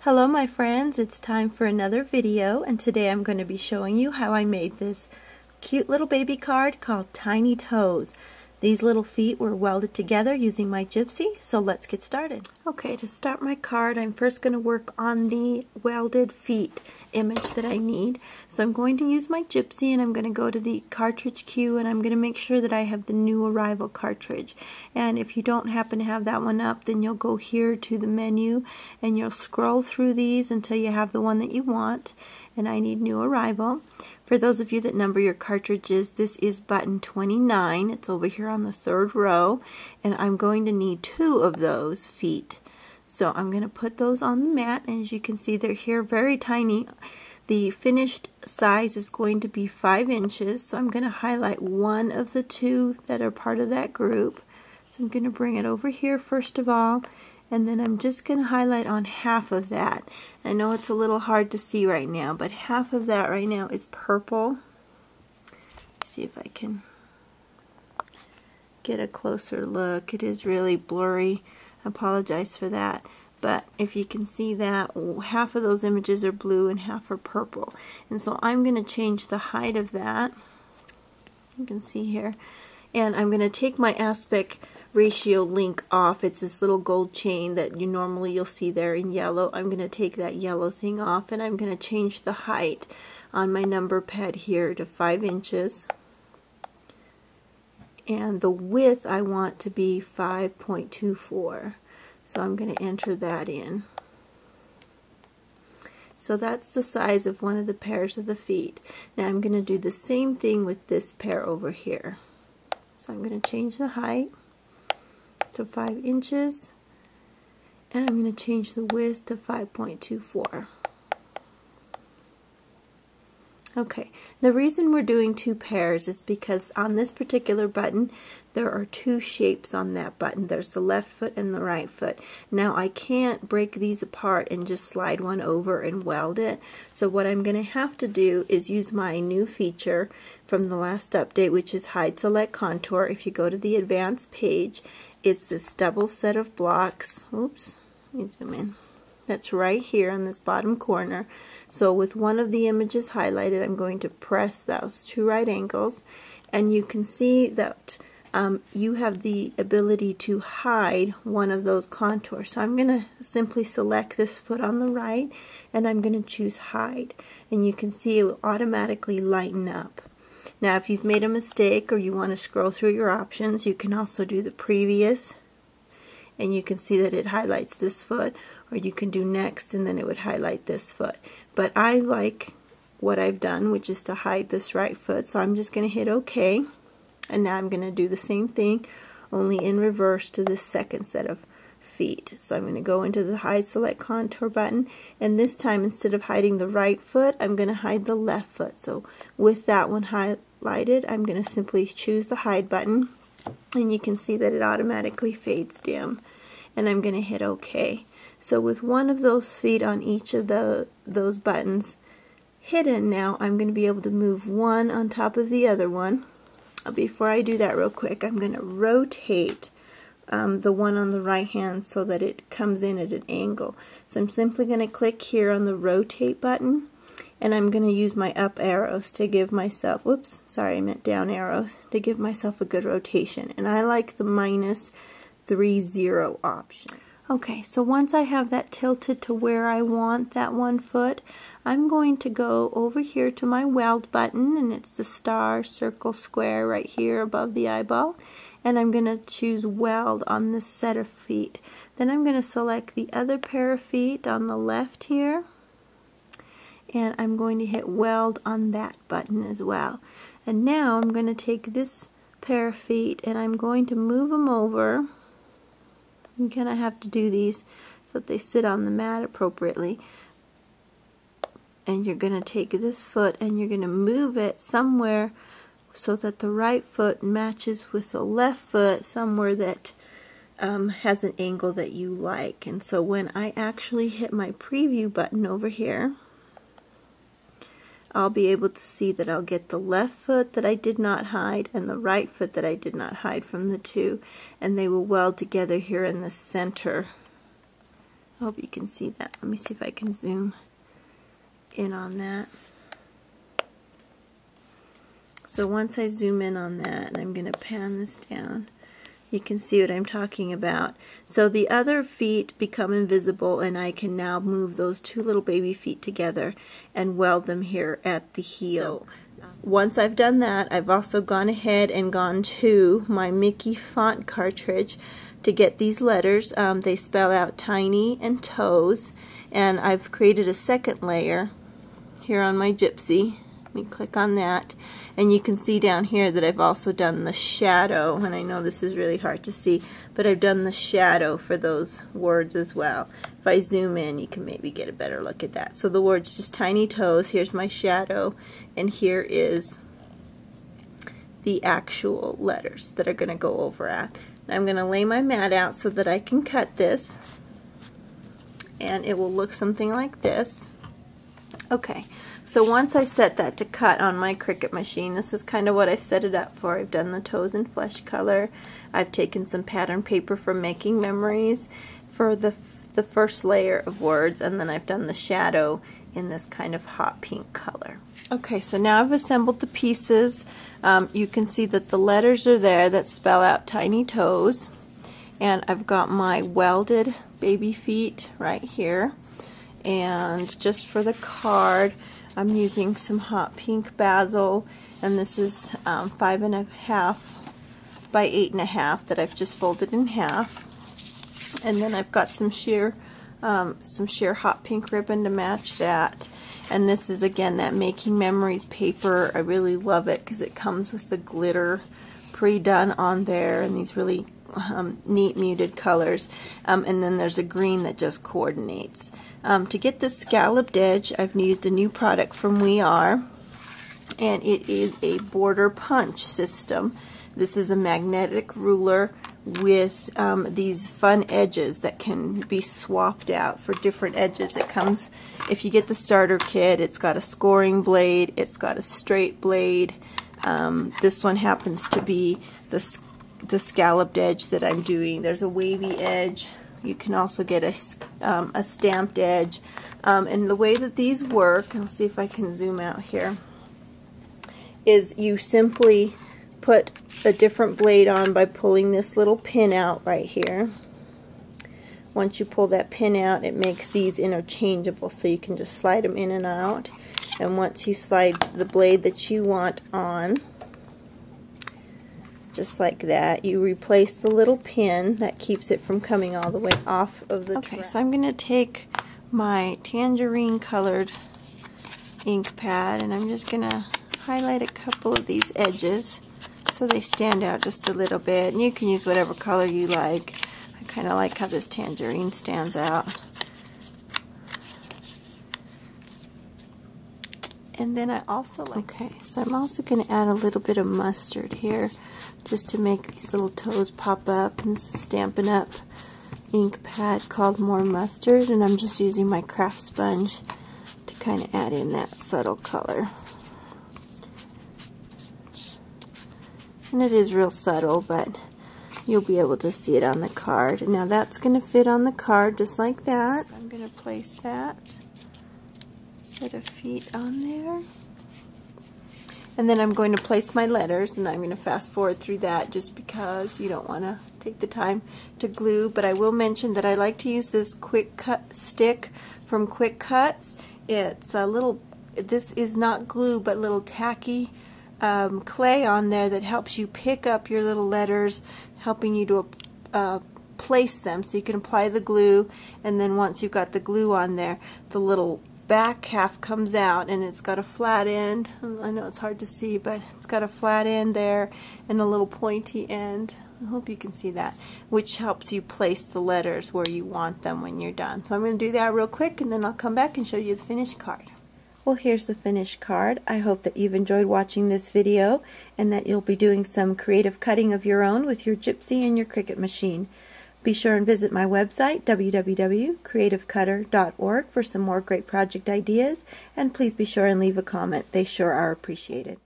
Hello my friends, it's time for another video, and today I'm going to be showing you how I made this cute little baby card called Tiny Toes. These little feet were welded together using my Gypsy, so let's get started. Okay, to start my card I'm first going to work on the welded feet image that I need. So I'm going to use my Gypsy and I'm going to go to the cartridge queue and I'm going to make sure that I have the new arrival cartridge. And if you don't happen to have that one up, then you'll go here to the menu and you'll scroll through these until you have the one that you want. And I need new arrival. For those of you that number your cartridges, this is button 29. It's over here on the third row, and I'm going to need 2 of those feet. So I'm going to put those on the mat, and as you can see they're here very tiny. The finished size is going to be 5 inches, so I'm going to highlight one of the 2 that are part of that group. So I'm going to bring it over here first of all, and then I'm just going to highlight on half of that. I know it's a little hard to see right now, but half of that right now is purple. Let's see if I can get a closer look. It is really blurry. I apologize for that. But if you can see that, half of those images are blue and half are purple. And so I'm going to change the height of that. You can see here. And I'm going to take my aspect ratio link off. It's this little gold chain that you'll see there in yellow. I'm going to take that yellow thing off and I'm going to change the height on my number pad here to 5 inches. And the width I want to be 5.24. So I'm going to enter that in. So that's the size of one of the pairs of the feet. Now I'm going to do the same thing with this pair over here. So I'm going to change the height to 5 inches, and I'm going to change the width to 5.24. Okay, the reason we're doing 2 pairs is because on this particular button there are 2 shapes on that button. There's the left foot and the right foot. Now I can't break these apart and just slide one over and weld it, so what I'm going to have to do is use my new feature from the last update, which is Hide Select Contour. If you go to the advanced page, it's this double set of blocks. Oops, let me zoom in. That's right here on this bottom corner. So with one of the images highlighted, I'm going to press those 2 right angles, and you can see that you have the ability to hide one of those contours. So I'm going to simply select this foot on the right, and I'm going to choose Hide, and you can see it will automatically lighten up. Now if you've made a mistake or you want to scroll through your options, you can also do the previous, and you can see that it highlights this foot, or you can do next and then it would highlight this foot. But I like what I've done, which is to hide this right foot, so I'm just going to hit OK, and now I'm going to do the same thing, only in reverse to this second set of feet. So I'm going to go into the Hide Select Contour button, and this time instead of hiding the right foot, I'm going to hide the left foot. So with that one highlighted, I'm going to simply choose the Hide button, and you can see that it automatically fades dim, and I'm going to hit OK. So with one of those feet on each of those buttons hidden, now I'm going to be able to move one on top of the other one. Before I do that real quick, I'm going to rotate the one on the right hand so that it comes in at an angle. So I'm simply going to click here on the rotate button, and I'm going to use my up arrows to give myself, whoops, sorry, I meant down arrows, to give myself a good rotation. And I like the -30 option. Okay, so once I have that tilted to where I want that one foot, I'm going to go over here to my weld button, and it's the star, circle, square right here above the eyeball, and I'm going to choose weld on this set of feet. Then I'm going to select the other pair of feet on the left here, and I'm going to hit weld on that button as well. And now I'm going to take this pair of feet and I'm going to move them over. You kind of have to do these so that they sit on the mat appropriately. And you're going to take this foot and you're going to move it somewhere so that the right foot matches with the left foot somewhere that has an angle that you like. And so when I actually hit my preview button over here, I'll be able to see that I'll get the left foot that I did not hide and the right foot that I did not hide from the 2, and they will weld together here in the center I hope you can see that. Let me see if I can zoom in on that. So once I zoom in on that, and I'm going to pan this down, you can see what I'm talking about. So the other feet become invisible, and I can now move those two little baby feet together and weld them here at the heel. Once I've done that, I've also gone ahead and gone to my Mickey font cartridge to get these letters. They spell out tiny and toes, and I've created a second layer here on my Gypsy. Let me click on that, and you can see down here that I've also done the shadow, and I know this is really hard to see, but I've done the shadow for those words as well. If I zoom in, you can maybe get a better look at that. So the word's just tiny toes, here's my shadow, and here is the actual letters that are going to go over at. I'm going to lay my mat out so that I can cut this, and it will look something like this. Okay, so once I set that to cut on my Cricut machine, this is kind of what I've set it up for. I've done the toes in flesh color. I've taken some pattern paper from Making Memories for the first layer of words, and then I've done the shadow in this kind of hot pink color. Okay, so now I've assembled the pieces. You can see that the letters are there that spell out tiny toes, and I've got my welded baby feet right here. And just for the card, I'm using some hot pink basil, and this is 5.5 by 8.5 that I've just folded in half. And then I've got some sheer hot pink ribbon to match that. And this is again that Making Memories paper. I really love it because it comes with the glitter pre-done on there and these really neat muted colors. And then there's a green that just coordinates. To get this scalloped edge, I've used a new product from We Are, and it is a border punch system. This is a magnetic ruler with these fun edges that can be swapped out for different edges. It comes, if you get the starter kit, it's got a scoring blade, it's got a straight blade. This one happens to be the scalloped edge that I'm doing. There's a wavy edge. You can also get a stamped edge. And the way that these work, I'll see if I can zoom out here, is you simply put a different blade on by pulling this little pin out right here. Once you pull that pin out, it makes these interchangeable, so you can just slide them in and out. And once you slide the blade that you want on, just like that, you replace the little pin that keeps it from coming all the way off of the track. Okay, so I'm going to take my tangerine colored ink pad, and I'm just going to highlight a couple of these edges so they stand out just a little bit. And you can use whatever color you like. I kind of like how this tangerine stands out. And then I also like, okay, so I'm also going to add a little bit of mustard here just to make these little toes pop up. And this is Stampin' Up! Ink pad called More Mustard, and I'm just using my craft sponge to kind of add in that subtle color. And it is real subtle, but you'll be able to see it on the card. Now that's going to fit on the card just like that. So I'm going to place that set of feet on there. And then I'm going to place my letters, and I'm going to fast forward through that just because you don't want to take the time to glue. But I will mention that I like to use this quick cut stick from Quick Cuts. It's a little, this is not glue, but little tacky clay on there that helps you pick up your little letters, helping you to place them so you can apply the glue. And then once you've got the glue on there, the little back half comes out, and it's got a flat end. I know it's hard to see, but it's got a flat end there and a little pointy end. I hope you can see that, which helps you place the letters where you want them when you're done. So I'm going to do that real quick, and then I'll come back and show you the finished card. Well, here's the finished card. I hope that you've enjoyed watching this video and that you'll be doing some creative cutting of your own with your Gypsy and your Cricut machine. Be sure and visit my website, www.creativecutter.org, for some more great project ideas, and please be sure and leave a comment. They sure are appreciated.